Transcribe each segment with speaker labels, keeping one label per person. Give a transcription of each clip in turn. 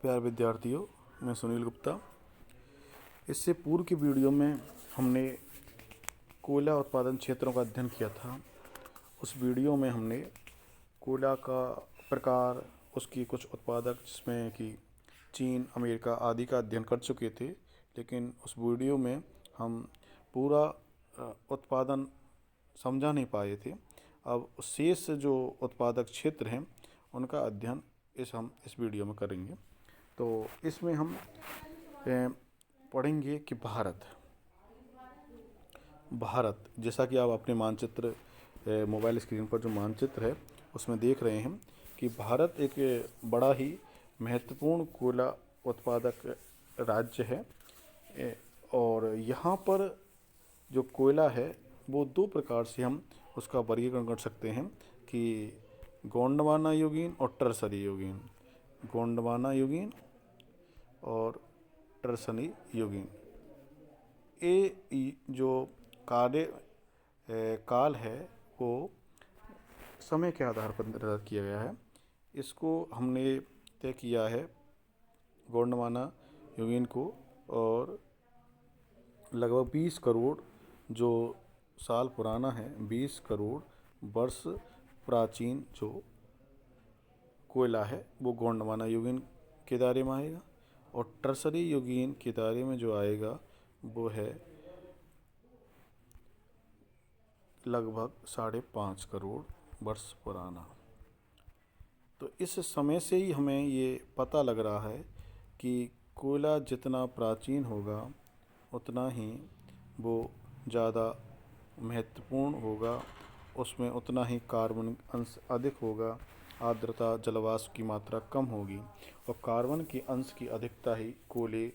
Speaker 1: प्यारे विद्यार्थियों, मैं सुनील गुप्ता। इससे पूर्व की वीडियो में हमने कोयला उत्पादन क्षेत्रों का अध्ययन किया था। उस वीडियो में हमने कोयला का प्रकार, उसकी कुछ उत्पादक जिसमें कि चीन, अमेरिका आदि का अध्ययन कर चुके थे। लेकिन उस वीडियो में हम पूरा उत्पादन समझा नहीं पाए थे। अब शेष जो उत्पादक क्षेत्र हैं उनका अध्ययन हम इस वीडियो में करेंगे। तो इसमें हम पढ़ेंगे कि भारत जैसा कि आप अपने मानचित्र मोबाइल स्क्रीन पर जो मानचित्र है उसमें देख रहे हैं कि भारत एक बड़ा ही महत्वपूर्ण कोयला उत्पादक राज्य है। और यहाँ पर जो कोयला है वो दो प्रकार से हम उसका वर्गीकरण कर सकते हैं कि गोंडवाना युगीन और टर्सरी युगीन। गोंडवाना युगीन और टर्सरी युगीन। ये जो काल है वो समय के आधार पर निर्धारित किया गया है। इसको हमने तय किया है गोंडवाना युगीन को, और लगभग 20 करोड़ जो साल पुराना है, 20 करोड़ वर्ष प्राचीन जो कोयला है वो गोंडवाना युगीन के दायरे में आएगा। और टर्सरी युगीन के दायरे में जो आएगा वो है लगभग 5.5 करोड़ वर्ष पुराना। तो इस समय से ही हमें ये पता लग रहा है कि कोयला जितना प्राचीन होगा उतना ही वो ज़्यादा महत्वपूर्ण होगा, उसमें उतना ही कार्बन अंश अधिक होगा, आर्द्रता जलवाष्प की मात्रा कम होगी, और कार्बन के अंश की अधिकता ही कोयले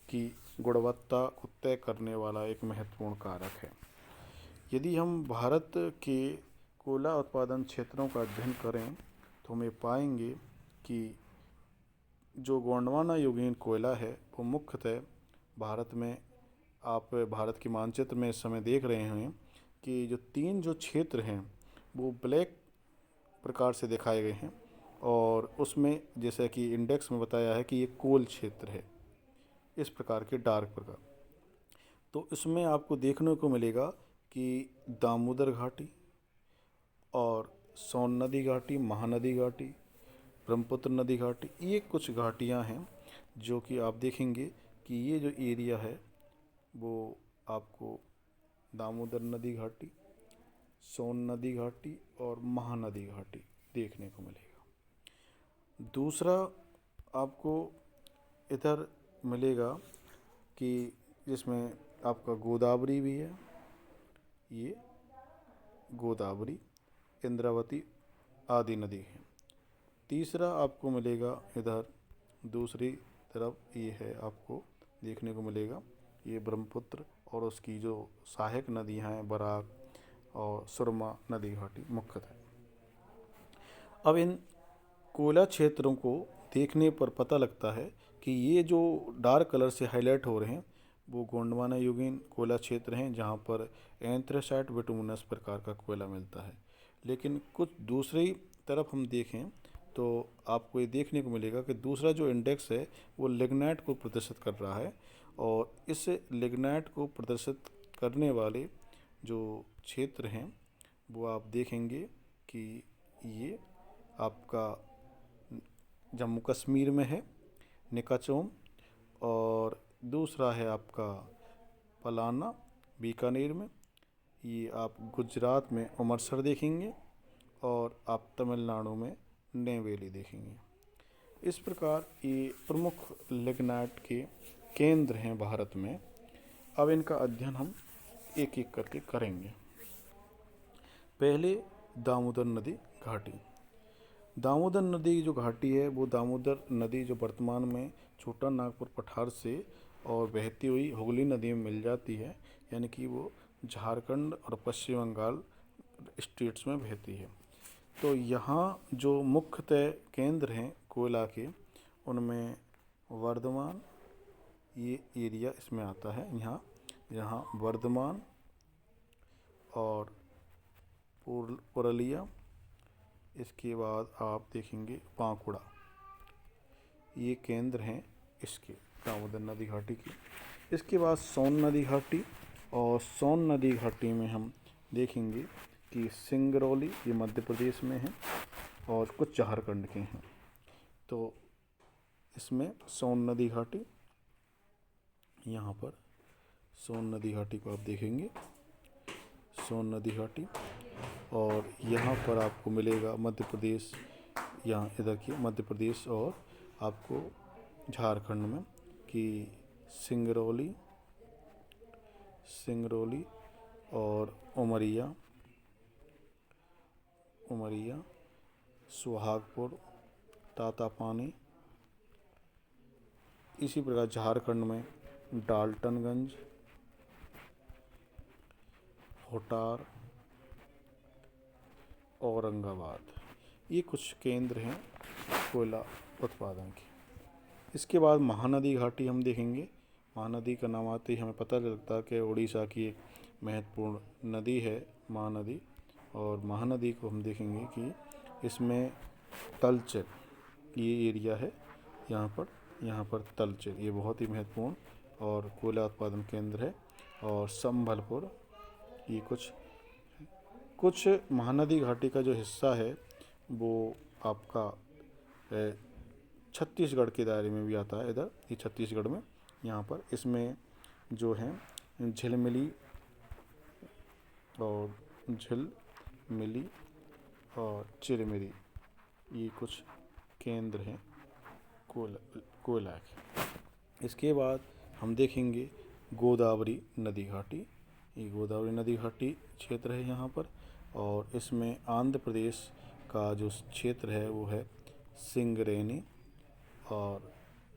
Speaker 1: की गुणवत्ता को तय करने वाला एक महत्वपूर्ण कारक है। यदि हम भारत के कोयला उत्पादन क्षेत्रों का अध्ययन करें तो हमें पाएंगे कि जो गोंडवाना युगीन कोयला है वो मुख्यतः भारत में, आप भारत के मानचित्र में इस समय देख रहे हैं कि जो 3 जो क्षेत्र हैं वो ब्लैक प्रकार से दिखाए गए हैं, और उसमें जैसा कि इंडेक्स में बताया है कि ये कोल क्षेत्र है, इस प्रकार के डार्क प्रकार। तो इसमें आपको देखने को मिलेगा कि दामोदर घाटी और सोन नदी घाटी, महानदी घाटी, ब्रह्मपुत्र नदी घाटी, ये कुछ घाटियाँ हैं जो कि आप देखेंगे कि ये जो एरिया है वो आपको दामोदर नदी घाटी, सोन नदी घाटी और महानदी घाटी देखने को मिलेगा। दूसरा आपको इधर मिलेगा कि जिसमें आपका गोदावरी भी है, ये गोदावरी, इंद्रावती आदि नदी है। तीसरा आपको मिलेगा इधर दूसरी तरफ, ये है आपको देखने को मिलेगा ये ब्रह्मपुत्र और उसकी जो सहायक नदियाँ हैं बराक और सुरमा नदी घाटी मुख्यतः। अब इन कोयला क्षेत्रों को देखने पर पता लगता है कि ये जो डार्क कलर से हाईलाइट हो रहे हैं वो गोंडवाना युगीन कोयला क्षेत्र हैं जहाँ पर एंथ्रेसाइट बिटुमिनस प्रकार का कोयला मिलता है। लेकिन कुछ दूसरी तरफ हम देखें तो आपको ये देखने को मिलेगा कि दूसरा जो इंडेक्स है वो लिग्नाइट को प्रदर्शित कर रहा है, और इस लिग्नाइट को प्रदर्शित करने वाले जो क्षेत्र हैं वो आप देखेंगे कि ये आपका जम्मू कश्मीर में है, निकाचोम, और दूसरा है आपका पलाना बीकानेर में, ये आप गुजरात में अमृतसर देखेंगे, और आप तमिलनाडु में नेवेली देखेंगे। इस प्रकार ये प्रमुख लिग्नाइट के केंद्र हैं भारत में। अब इनका अध्ययन हम एक एक करके करेंगे। पहले दामोदर नदी घाटी। दामोदर नदी की जो घाटी है वो दामोदर नदी जो वर्तमान में छोटा नागपुर पठार से और बहती हुई हुगली नदी में मिल जाती है, यानी कि वो झारखंड और पश्चिम बंगाल स्टेट्स में बहती है। तो यहाँ जो मुख्यतः केंद्र हैं कोयला के उनमें वर्धमान, ये एरिया इसमें आता है, यहाँ वर्धमान और पुरुलिया, इसके बाद आप देखेंगे बांकुड़ा, ये केंद्र हैं इसके दामोदर नदी घाटी की। इसके बाद सोन नदी घाटी, और सोन नदी घाटी में हम देखेंगे कि सिंगरौली ये मध्य प्रदेश में है और कुछ झारखंड के हैं। तो इसमें सोन नदी घाटी, यहाँ पर सोन नदी घाटी को आप देखेंगे, सोन नदी घाटी, और यहाँ पर आपको मिलेगा मध्य प्रदेश, यहाँ इधर की मध्य प्रदेश और आपको झारखंड में कि सिंगरौली और उमरिया, सुहागपुर, तातापानी। इसी प्रकार झारखंड में डाल्टनगंज, होटार, औरंगाबाद, ये कुछ केंद्र हैं कोयला उत्पादन के। इसके बाद महानदी घाटी हम देखेंगे। महानदी का नाम आते ही हमें पता लगता है कि उड़ीसा की एक महत्वपूर्ण नदी है महानदी, और महानदी को हम देखेंगे कि इसमें तलचर ये एरिया है, यहाँ पर तलचर ये बहुत ही महत्वपूर्ण और कोयला उत्पादन केंद्र है। और संबलपुर, ये कुछ महानदी घाटी का जो हिस्सा है वो आपका छत्तीसगढ़ के दायरे में भी आता है। इधर ये छत्तीसगढ़ में, यहाँ पर इसमें जो है झिलमिली और चिरमिरी, ये कुछ केंद्र हैं कोयला के। इसके बाद हम देखेंगे गोदावरी नदी घाटी। ये गोदावरी नदी घाटी क्षेत्र है यहाँ पर, और इसमें आंध्र प्रदेश का जो क्षेत्र है वो है सिंगरेनी और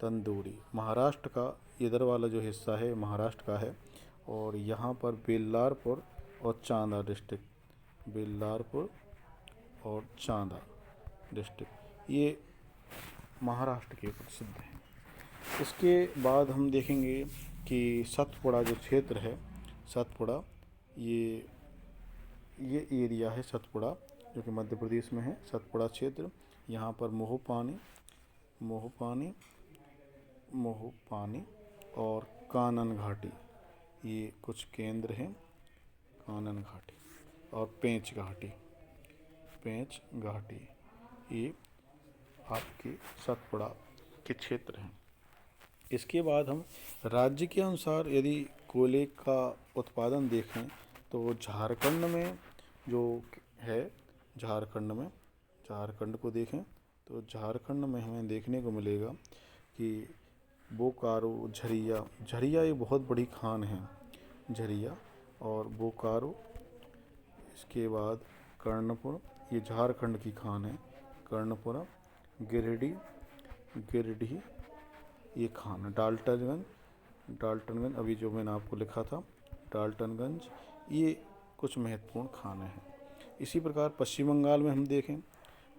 Speaker 1: तंदूरी। महाराष्ट्र का इधर वाला जो हिस्सा है महाराष्ट्र का है, और यहाँ पर बेल्लारपुर और चांदा डिस्ट्रिक्ट ये महाराष्ट्र के प्रसिद्ध हैं। इसके बाद हम देखेंगे कि सतपुड़ा जो क्षेत्र है, सतपुड़ा ये एरिया है सतपुड़ा, जो कि मध्य प्रदेश में है। सतपुड़ा क्षेत्र, यहाँ पर मोहू पानी और कानन घाटी, ये कुछ केंद्र हैं। कानन घाटी और पेंच घाटी ये आपके सतपुड़ा के क्षेत्र हैं। इसके बाद हम राज्य के अनुसार यदि कोयले का उत्पादन देखें तो झारखंड में जो है, झारखंड को देखें तो झारखंड में हमें देखने को मिलेगा कि बोकारो, झरिया ये बहुत बड़ी खान है, झरिया और बोकारो। इसके बाद कर्णपुर, ये झारखंड की खान है, कर्णपुरा, गिरिडीह ये खान है, डाल्टनगंज अभी जो मैंने आपको लिखा था डाल्टनगंज, ये कुछ महत्वपूर्ण खाने हैं। इसी प्रकार पश्चिम बंगाल में हम देखें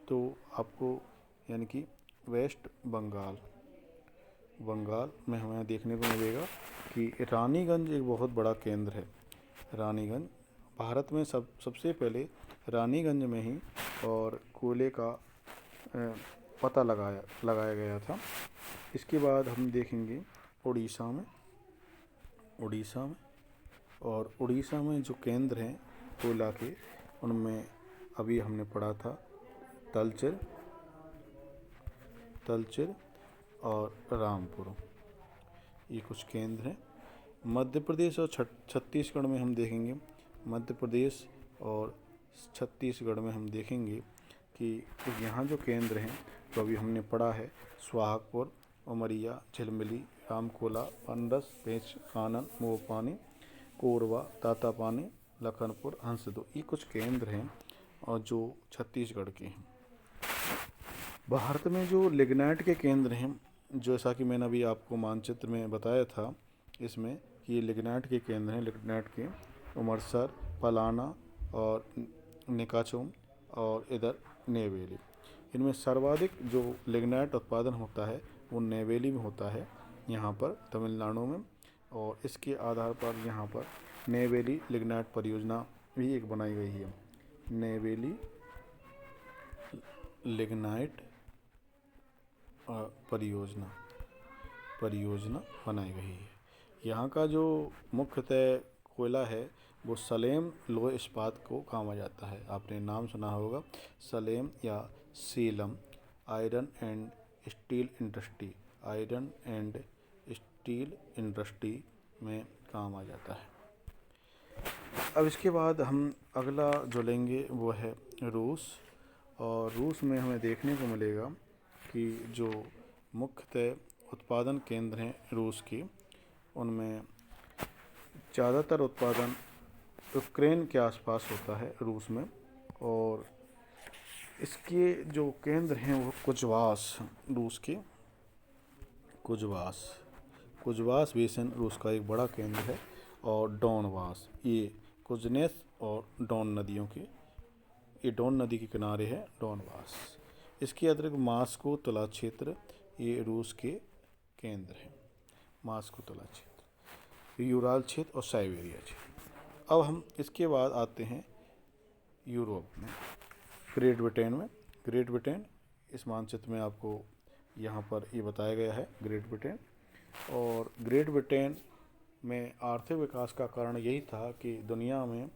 Speaker 1: तो आपको यानी कि वेस्ट बंगाल में हमें देखने को मिलेगा कि रानीगंज एक बहुत बड़ा केंद्र है। रानीगंज भारत में सबसे पहले रानीगंज में ही और कोयले का पता लगाया गया था। इसके बाद हम देखेंगे उड़ीसा में जो केंद्र हैं कोयला के, उनमें अभी हमने पढ़ा था तलचर और रामपुर, ये कुछ केंद्र हैं। मध्य प्रदेश और छत्तीसगढ़ में हम देखेंगे, मध्य प्रदेश और छत्तीसगढ़ में हम देखेंगे कि यहाँ जो केंद्र हैं तो अभी हमने पढ़ा है सुहागपुर, उमरिया, झिलमिली, रामकोला, पंडस, पेंच, कानन, मोहपानी, कोरबा, तातापानी, लखनपुर, हंसदो, ये कुछ केंद्र हैं और जो छत्तीसगढ़ के हैं। भारत में जो लिग्नाइट के केंद्र हैं, जैसा कि मैंने अभी आपको मानचित्र में बताया था, इसमें कि ये लिग्नाइट के केंद्र हैं, लिग्नाइट के उमरसर, पलाना और निकाचोम और इधर नेवेली। इनमें सर्वाधिक जो लिग्नाइट उत्पादन होता है वो नेवेली में होता है, यहाँ पर तमिलनाडु में, और इसके आधार पर यहाँ पर नेवेली लिग्नाइट परियोजना भी एक बनाई गई है। नेवेली लिग्नाइट परियोजना परियोजना बनाई गई है। यहाँ का जो मुख्यतः कोयला है वो सलेम लोह इस्पात को काम आ जाता है। आपने नाम सुना होगा सलेम या Salem iron and steel industry, iron and steel industry में काम आ जाता है। अब इसके बाद हम अगला जो लेंगे वो है रूस। और रूस में हमें देखने को मिलेगा कि जो मुख्यतः उत्पादन केंद्र हैं रूस की, उनमें ज़्यादातर उत्पादन यूक्रेन के आसपास होता है रूस में। और इसके जो केंद्र हैं वो कुजवास, रूस के कुजवास बेसिन रूस का एक बड़ा केंद्र है। और डोनवास, ये कुजनेस और डोन नदियों के, ये डोन नदी के किनारे है डोनवास। इसके अतिरिक्त मास्को तुला क्षेत्र, ये रूस के केंद्र हैं। मास्को तुला क्षेत्र, यूराल क्षेत्र और साइबेरिया क्षेत्र। अब हम इसके बाद आते हैं यूरोप में, ग्रेट ब्रिटेन में। ग्रेट ब्रिटेन इस मानचित्र में आपको यहाँ पर ये बताया गया है ग्रेट ब्रिटेन। और ग्रेट ब्रिटेन में आर्थिक विकास का कारण यही था कि दुनिया में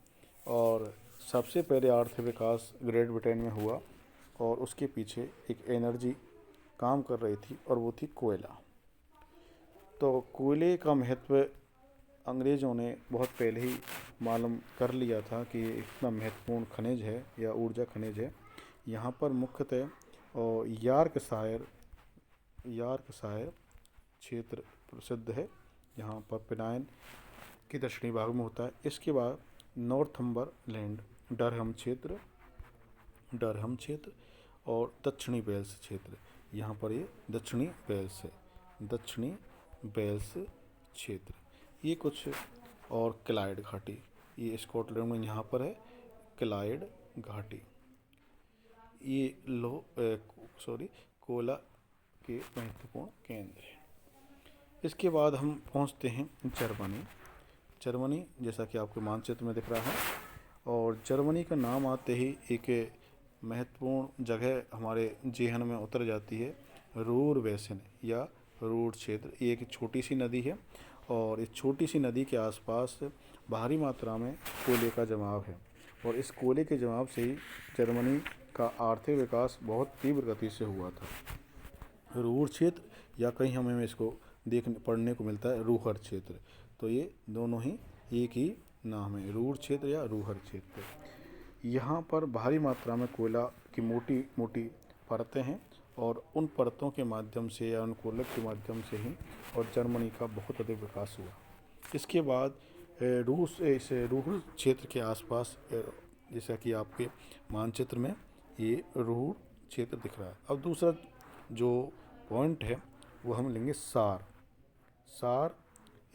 Speaker 1: और सबसे पहले आर्थिक विकास ग्रेट ब्रिटेन में हुआ और उसके पीछे एक एनर्जी काम कर रही थी और वो थी कोयला। तो कोयले का महत्व अंग्रेज़ों ने बहुत पहले ही मालूम कर लिया था कि ये इतना महत्वपूर्ण खनिज है या ऊर्जा खनिज है। यहाँ पर मुख्यतः यार्कशायर क्षेत्र प्रसिद्ध है, यहाँ पर पिनाइन के दक्षिणी भाग में होता है। इसके बाद नॉर्थम्बरलैंड, डरहम क्षेत्र और दक्षिणी वेल्स क्षेत्र, यहाँ पर ये दक्षिणी वेल्स क्षेत्र, ये कुछ। और क्लाइड घाटी, ये स्कॉटलैंड में यहाँ पर है क्लाइड घाटी, ये कोयला के महत्वपूर्ण केंद्र है। इसके बाद हम पहुँचते हैं जर्मनी, जैसा कि आपके मानचित्र में दिख रहा है। और जर्मनी का नाम आते ही एक महत्वपूर्ण जगह हमारे जेहन में उतर जाती है, रूर बेसिन या रूर क्षेत्र। ये एक छोटी सी नदी है और इस छोटी सी नदी के आसपास भारी मात्रा में कोयले का जमाव है। और इस कोयले के जमाव से ही जर्मनी का आर्थिक विकास बहुत तीव्र गति से हुआ था। रूर क्षेत्र या कहीं हमें इसको पढ़ने को मिलता है रूहर क्षेत्र। तो ये दोनों ही एक ही नाम है, रूर क्षेत्र या रूहर क्षेत्र। यहाँ पर भारी मात्रा में कोयला की मोटी मोटी परतें हैं और उन परतों के माध्यम से या उन कोयले के माध्यम से ही और जर्मनी का बहुत अधिक विकास हुआ। इसके बाद इस रूहर क्षेत्र के आसपास, जैसा कि आपके मानचित्र में ये रूहर क्षेत्र दिख रहा है। अब दूसरा जो पॉइंट है वो हम लेंगे सार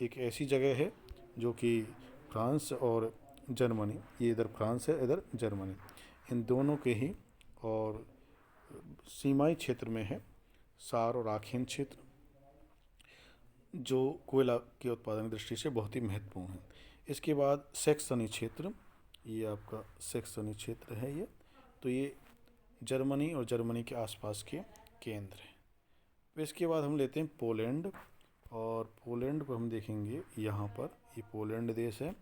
Speaker 1: एक ऐसी जगह है जो कि फ्रांस और जर्मनी, ये इधर फ्रांस है इधर जर्मनी, इन दोनों के ही और सीमाई क्षेत्र में है सार और आखिन क्षेत्र, जो कोयला के उत्पादन की दृष्टि से बहुत ही महत्वपूर्ण है। इसके बाद सैक्सनी क्षेत्र, ये आपका सैक्सनी क्षेत्र है ये, तो ये जर्मनी और जर्मनी के आसपास के केंद्र हैं। इसके बाद हम लेते हैं पोलैंड। और पोलैंड को हम देखेंगे, यहाँ पर ये पोलैंड देश है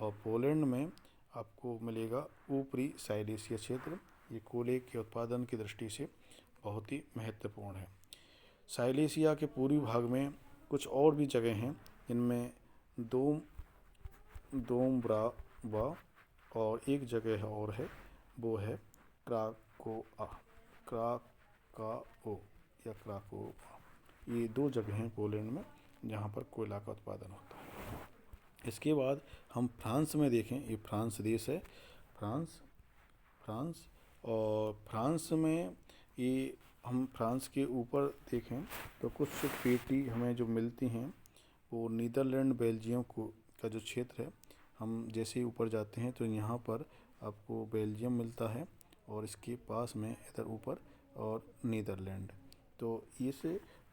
Speaker 1: और पोलैंड में आपको मिलेगा ऊपरी साइलेशिया क्षेत्र। ये कोयले के उत्पादन की दृष्टि से बहुत ही महत्वपूर्ण है। साइलेशिया के पूर्वी भाग में कुछ और भी जगह हैं, इनमें दोमब्रावा और एक जगह और है, वो है क्राकोवा। ये दो जगह हैं पोलैंड में जहाँ पर कोयला का उत्पादन होता है। इसके बाद हम फ्रांस में देखें, ये फ्रांस देश है, फ्रांस और फ्रांस में ये हम फ्रांस के ऊपर देखें तो कुछ पेटी हमें जो मिलती हैं वो नीदरलैंड बेल्जियम का जो क्षेत्र है, हम जैसे ही ऊपर जाते हैं तो यहाँ पर आपको बेल्जियम मिलता है और इसके पास में इधर ऊपर और नीदरलैंड। तो इस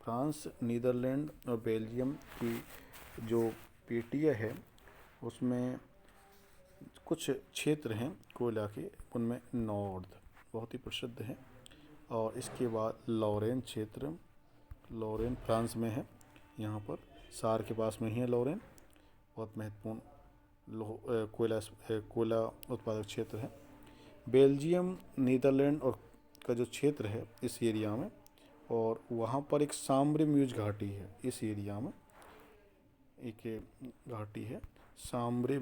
Speaker 1: फ्रांस, नीदरलैंड और बेल्जियम की जो पेटियाँ है उसमें कुछ क्षेत्र हैं कोयला के, उनमें नॉर्थ बहुत ही प्रसिद्ध है। और इसके बाद लॉरेन क्षेत्र, लॉरेन फ्रांस में है। यहाँ पर सार के पास में ही है लॉरेन, बहुत महत्वपूर्ण कोयला उत्पादक क्षेत्र है। बेल्जियम, नीदरलैंड और का जो क्षेत्र है इस एरिया में, और वहाँ पर एक साम्ब्रे म्यूज घाटी है। इस एरिया में एक घाटी है साम्ब्रे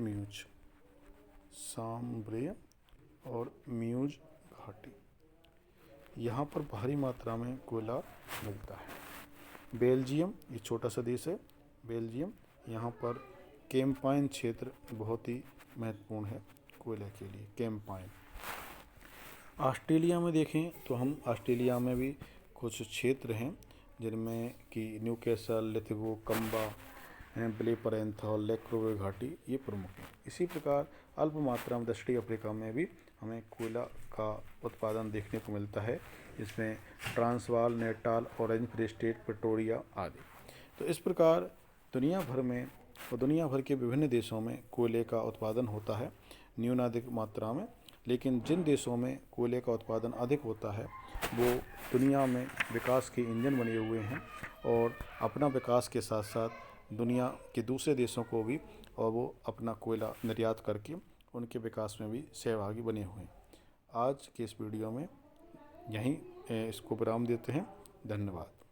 Speaker 1: और म्यूज घाटी, यहाँ पर भारी मात्रा में कोयला मिलता है। बेल्जियम, ये छोटा सा देश है बेल्जियम, यहाँ पर कैम्पाइन क्षेत्र बहुत ही महत्वपूर्ण है कोयले के लिए, कैम्पाइन। ऑस्ट्रेलिया में देखें तो हम ऑस्ट्रेलिया में भी कुछ क्षेत्र हैं जिनमें कि न्यूकैसल, लिथगो, कम्बा, ब्लेपरेंथल, लैक्रोवे घाटी ये प्रमुख हैं। इसी प्रकार अल्प मात्रा में दक्षिणी अफ्रीका में भी हमें कोयला का उत्पादन देखने को मिलता है, जिसमें Transvaal, Natal, orange free state, Pretoria आदि। तो इस प्रकार दुनिया भर में और दुनिया भर के विभिन्न देशों में कोयले का उत्पादन होता है न्यूनाधिक मात्रा में, लेकिन जिन देशों में कोयले का उत्पादन अधिक होता है वो दुनिया में विकास के इंजन बने हुए हैं और अपना विकास के साथ साथ दुनिया के दूसरे देशों को भी और वो अपना कोयला निर्यात करके उनके विकास में भी सहभागी बने हुए हैं। आज के इस वीडियो में यहीं इसको विराम देते हैं। धन्यवाद।